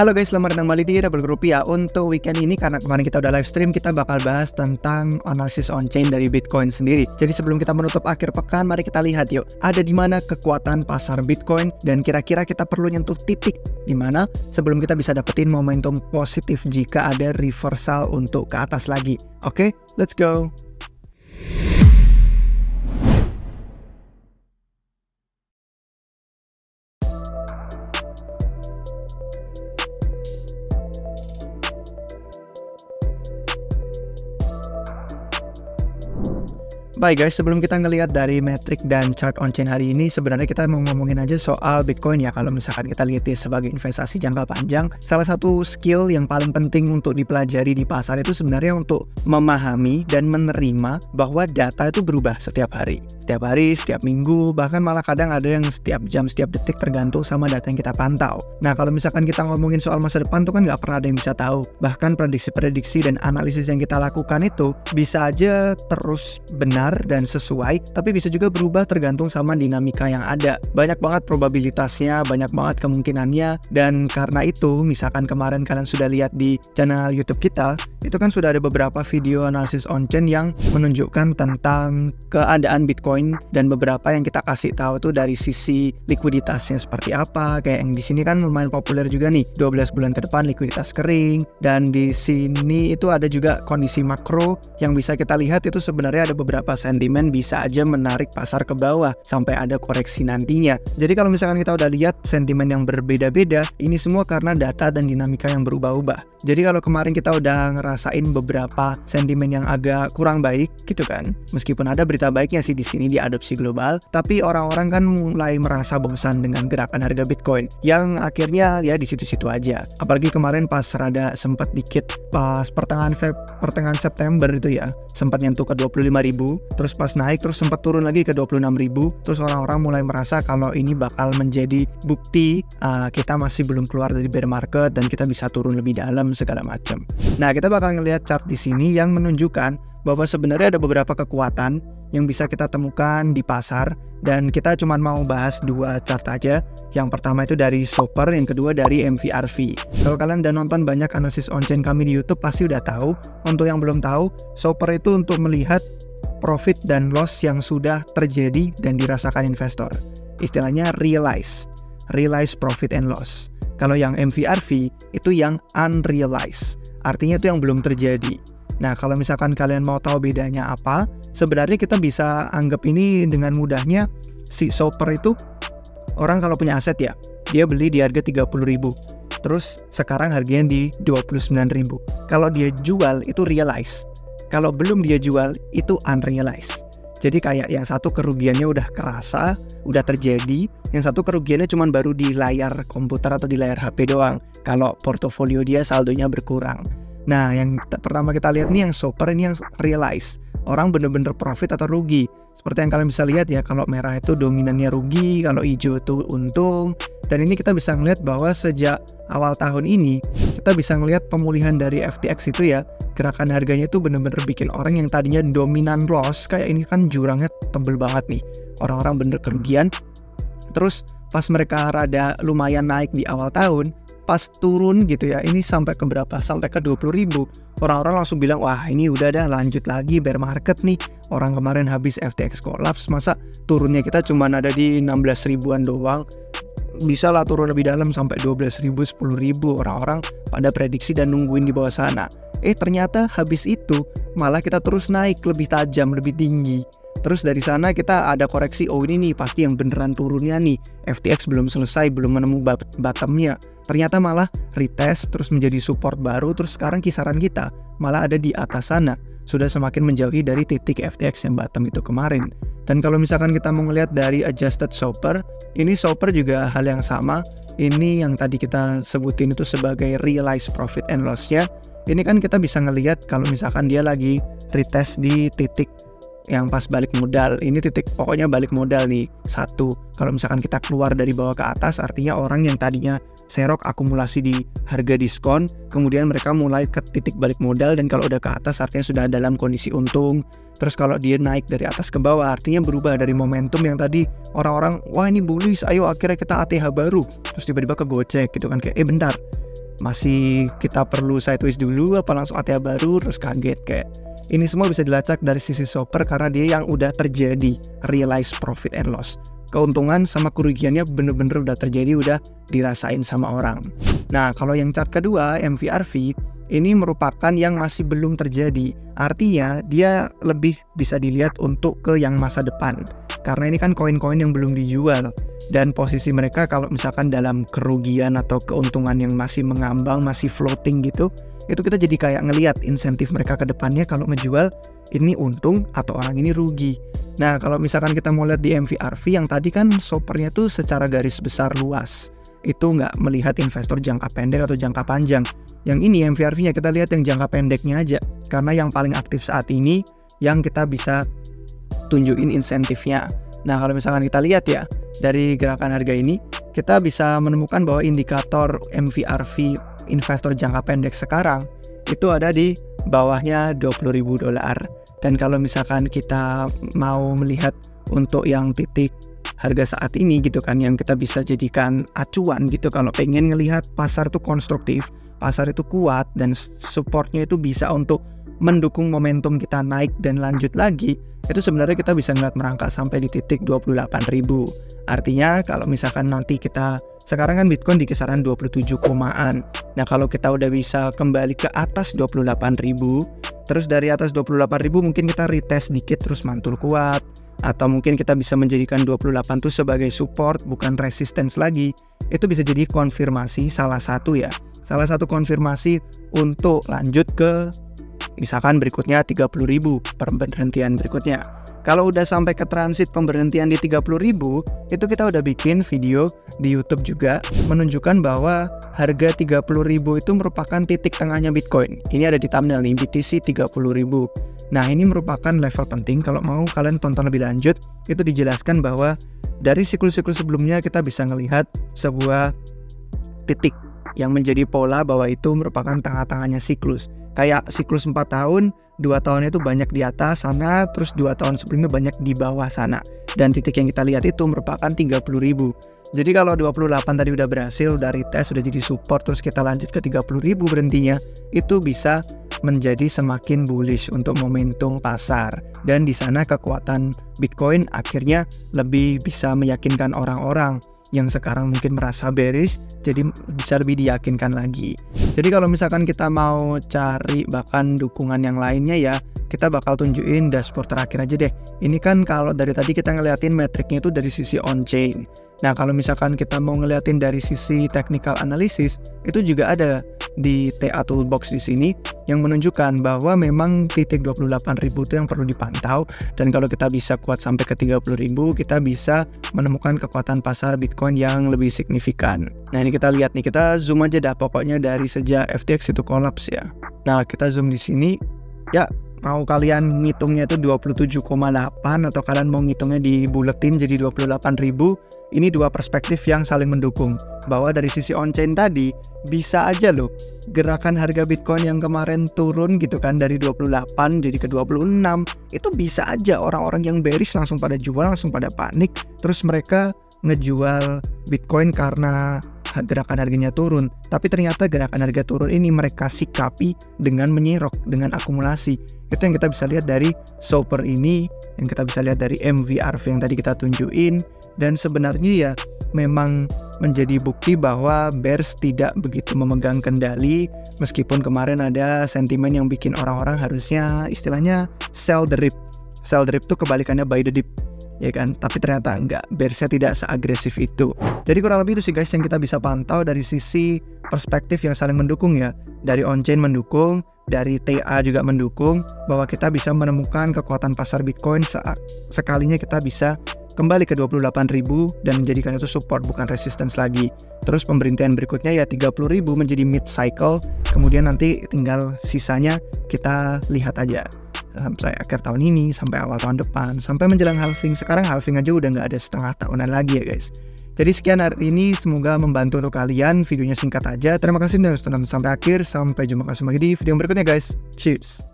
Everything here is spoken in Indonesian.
Halo guys, selamat datang kembali di Rebel Rupiah. Untuk weekend ini, karena kemarin kita udah live stream, kita bakal bahas tentang analisis on-chain dari Bitcoin sendiri. Jadi sebelum kita menutup akhir pekan, mari kita lihat yuk, ada di mana kekuatan pasar Bitcoin dan kira-kira kita perlu nyentuh titik di mana sebelum kita bisa dapetin momentum positif jika ada reversal untuk ke atas lagi. Oke, let's go. Baik guys, sebelum kita ngelihat dari metrik dan chart on-chain hari ini, sebenarnya kita mau ngomongin aja soal Bitcoin ya. Kalau misalkan kita lihat dia sebagai investasi jangka panjang, salah satu skill yang paling penting untuk dipelajari di pasar itu sebenarnya untuk memahami dan menerima bahwa data itu berubah setiap hari, setiap minggu, bahkan malah kadang ada yang setiap jam, setiap detik, tergantung sama data yang kita pantau. Nah, kalau misalkan kita ngomongin soal masa depan tuh kan nggak pernah ada yang bisa tahu. Bahkan prediksi-prediksi dan analisis yang kita lakukan itu bisa aja terus benar dan sesuai, tapi bisa juga berubah tergantung sama dinamika yang ada. Banyak banget probabilitasnya, banyak banget kemungkinannya, dan karena itu misalkan kemarin kalian sudah lihat di channel YouTube kita, itu kan sudah ada beberapa video analisis on-chain yang menunjukkan tentang keadaan Bitcoin, dan beberapa yang kita kasih tahu tuh dari sisi likuiditasnya seperti apa. Kayak yang di sini kan lumayan populer juga nih, 12 bulan ke depan likuiditas kering, dan di sini itu ada juga kondisi makro yang bisa kita lihat itu sebenarnya ada beberapa sentimen bisa aja menarik pasar ke bawah sampai ada koreksi nantinya. Jadi kalau misalkan kita udah lihat sentimen yang berbeda-beda, ini semua karena data dan dinamika yang berubah-ubah. Jadi kalau kemarin kita udah ngerasain beberapa sentimen yang agak kurang baik gitu kan, meskipun ada berita baiknya sih di sini di adopsi global, tapi orang-orang kan mulai merasa bosan dengan gerakan harga Bitcoin yang akhirnya ya di situ-situ aja. Apalagi kemarin pas rada sempat dikit pas pertengahan September itu ya, sempat nyentuh ke 25.000, terus pas naik terus sempat turun lagi ke 26.000, terus orang-orang mulai merasa kalau ini bakal menjadi bukti kita masih belum keluar dari bear market dan kita bisa turun lebih dalam segala macam. Nah, kita bakal ngelihat chart di sini yang menunjukkan bahwa sebenarnya ada beberapa kekuatan yang bisa kita temukan di pasar, dan kita cuma mau bahas dua chart aja. Yang pertama itu dari Soper, yang kedua dari MVRV. Kalau kalian udah nonton banyak analisis on-chain kami di YouTube pasti udah tahu. Untuk yang belum tahu, Soper itu untuk melihat profit dan loss yang sudah terjadi dan dirasakan investor. Istilahnya realized profit and loss. Kalau yang MVRV itu yang unrealized, artinya itu yang belum terjadi. Nah, kalau misalkan kalian mau tahu bedanya apa, sebenarnya kita bisa anggap ini dengan mudahnya, si Soper itu orang kalau punya aset ya, dia beli di harga 30.000, terus sekarang harganya di 29.000. Kalau dia jual itu realized, kalau belum dia jual itu unrealized. Jadi kayak yang satu kerugiannya udah kerasa, udah terjadi, yang satu kerugiannya cuma baru di layar komputer atau di layar HP doang, kalau portofolio dia saldonya berkurang. Nah, yang pertama kita lihat nih yang Soper, ini yang realize. Orang bener-bener profit atau rugi. Seperti yang kalian bisa lihat ya, kalau merah itu dominannya rugi, kalau hijau itu untung. Dan ini kita bisa ngelihat bahwa sejak awal tahun ini, kita bisa ngelihat pemulihan dari FTX itu ya, gerakan harganya itu bener-bener bikin orang yang tadinya dominan loss, kayak ini kan jurangnya tebel banget nih. Orang-orang bener kerugian. Terus pas mereka rada lumayan naik di awal tahun, pas turun gitu ya, ini sampai ke berapa? Sampai ke 20.000. Orang-orang langsung bilang, wah ini udah dah lanjut lagi bear market nih. Orang kemarin habis FTX collapse, masa turunnya kita cuma ada di 16.000-an doang. Bisa lah turun lebih dalam sampai 12.000, 10.000. Orang-orang pada prediksi dan nungguin di bawah sana. Ternyata habis itu malah kita terus naik lebih tajam, lebih tinggi. Terus dari sana kita ada koreksi, oh ini nih pasti yang beneran turunnya nih, FTX belum selesai, belum menemu bottomnya. Ternyata malah retest, terus menjadi support baru, terus sekarang kisaran kita malah ada di atas sana, sudah semakin menjauhi dari titik FTX yang bottom itu kemarin. Dan kalau misalkan kita mau ngelihat dari adjusted Soper, ini Soper juga hal yang sama. Ini yang tadi kita sebutin itu sebagai realized profit and loss-nya. Ini kan kita bisa ngelihat kalau misalkan dia lagi retest di titik yang pas balik modal, ini titik pokoknya balik modal nih satu. Kalau misalkan kita keluar dari bawah ke atas, artinya orang yang tadinya serok akumulasi di harga diskon, kemudian mereka mulai ke titik balik modal, dan kalau udah ke atas artinya sudah dalam kondisi untung. Terus kalau dia naik dari atas ke bawah, artinya berubah dari momentum yang tadi orang-orang wah ini bullish, ayo akhirnya kita ATH baru, terus tiba-tiba kegocek gitu kan, kayak bentar, masih kita perlu sideways dulu apa langsung ATA baru terus kaget kayak. Ini semua bisa dilacak dari sisi shopper karena dia yang udah terjadi realized profit and loss. Keuntungan sama kerugiannya bener-bener udah terjadi, udah dirasain sama orang. Nah, kalau yang chart kedua, MVRV, ini merupakan yang masih belum terjadi. Artinya, dia lebih bisa dilihat untuk ke yang masa depan. Karena ini kan koin-koin yang belum dijual. Dan posisi mereka kalau misalkan dalam kerugian atau keuntungan yang masih mengambang, masih floating gitu, itu kita jadi kayak ngelihat insentif mereka ke depannya kalau ngejual, ini untung atau orang ini rugi. Nah, kalau misalkan kita mau lihat di MVRV yang tadi kan shoppernya tuh secara garis besar luas. Itu nggak melihat investor jangka pendek atau jangka panjang. Yang ini MVRV-nya kita lihat yang jangka pendeknya aja. Karena yang paling aktif saat ini yang kita bisa tunjukin insentifnya. Nah, kalau misalkan kita lihat ya, dari gerakan harga ini, kita bisa menemukan bahwa indikator MVRV investor jangka pendek sekarang itu ada di bawahnya $20.000. Dan kalau misalkan kita mau melihat untuk yang titik harga saat ini gitu kan, yang kita bisa jadikan acuan gitu kalau pengen ngelihat pasar itu konstruktif, pasar itu kuat dan supportnya itu bisa untuk mendukung momentum kita naik dan lanjut lagi, itu sebenarnya kita bisa ngeliat merangkak sampai di titik 28.000. Artinya kalau misalkan nanti kita, sekarang kan Bitcoin di kisaran 27 komaan. Nah, kalau kita udah bisa kembali ke atas 28.000, terus dari atas 28.000 mungkin kita retest dikit terus mantul kuat, atau mungkin kita bisa menjadikan 28 itu sebagai support bukan resistance lagi. Itu bisa jadi konfirmasi salah satu konfirmasi untuk lanjut ke misalkan berikutnya 30.000 pemberhentian berikutnya. Kalau udah sampai ke transit pemberhentian di 30.000, itu kita udah bikin video di YouTube juga menunjukkan bahwa harga 30.000 itu merupakan titik tengahnya Bitcoin. Ini ada di thumbnail nih, BTC 30.000. Nah, ini merupakan level penting. Kalau mau kalian tonton lebih lanjut, itu dijelaskan bahwa dari siklus-siklus sebelumnya kita bisa ngelihat sebuah titik yang menjadi pola bahwa itu merupakan tengah-tengahnya siklus. Kayak siklus 4 tahun, 2 tahunnya itu banyak di atas sana, terus 2 tahun sebelumnya banyak di bawah sana. Dan titik yang kita lihat itu merupakan 30.000. Jadi kalau 28 tadi udah berhasil, udah retest, udah jadi support, terus kita lanjut ke 30.000 berhentinya, itu bisa menjadi semakin bullish untuk momentum pasar. Dan di sana kekuatan Bitcoin akhirnya lebih bisa meyakinkan orang-orang yang sekarang mungkin merasa bearish, jadi bisa lebih diyakinkan lagi. Jadi kalau misalkan kita mau cari bahkan dukungan yang lainnya ya, kita bakal tunjukin dashboard terakhir aja deh. Ini kan kalau dari tadi kita ngeliatin metriknya itu dari sisi on-chain. Nah, kalau misalkan kita mau ngeliatin dari sisi technical analysis, itu juga ada di TA Toolbox di sini yang menunjukkan bahwa memang titik 28.000 itu yang perlu dipantau, dan kalau kita bisa kuat sampai ke 30.000, kita bisa menemukan kekuatan pasar Bitcoin yang lebih signifikan. Nah, ini kita lihat nih, kita zoom aja dah pokoknya dari sejak FTX itu kolaps ya. Nah, kita zoom di sini ya. Mau kalian ngitungnya itu 27,8 atau kalian mau ngitungnya dibuletin jadi 28.000, ini dua perspektif yang saling mendukung. Bahwa dari sisi on-chain tadi, bisa aja loh gerakan harga Bitcoin yang kemarin turun gitu kan dari 28 jadi ke 26, itu bisa aja orang-orang yang bearish langsung pada jual, langsung pada panik, terus mereka ngejual Bitcoin karena gerakan harganya turun. Tapi ternyata gerakan harga turun ini mereka sikapi dengan menyerok, dengan akumulasi. Itu yang kita bisa lihat dari shopper ini, yang kita bisa lihat dari MVRV yang tadi kita tunjukin. Dan sebenarnya ya memang menjadi bukti bahwa bears tidak begitu memegang kendali, meskipun kemarin ada sentimen yang bikin orang-orang harusnya istilahnya sell the dip. Sell the dip itu kebalikannya buy the dip, ya kan? Tapi ternyata enggak, bearsnya tidak seagresif itu. Jadi kurang lebih itu sih guys yang kita bisa pantau dari sisi perspektif yang saling mendukung ya. Dari on-chain mendukung, dari TA juga mendukung, bahwa kita bisa menemukan kekuatan pasar Bitcoin sekalinya kita bisa kembali ke 28.000 dan menjadikan itu support bukan resistance lagi. Terus pemberhentian berikutnya ya 30.000 menjadi mid cycle, kemudian nanti tinggal sisanya kita lihat aja sampai akhir tahun ini, sampai awal tahun depan, sampai menjelang halving. Sekarang halving aja udah nggak ada setengah tahunan lagi ya guys. Jadi sekian hari ini, semoga membantu untuk kalian. Videonya singkat aja. Terima kasih sudah nonton sampai akhir. Sampai jumpa lagi di video berikutnya guys. Cheers.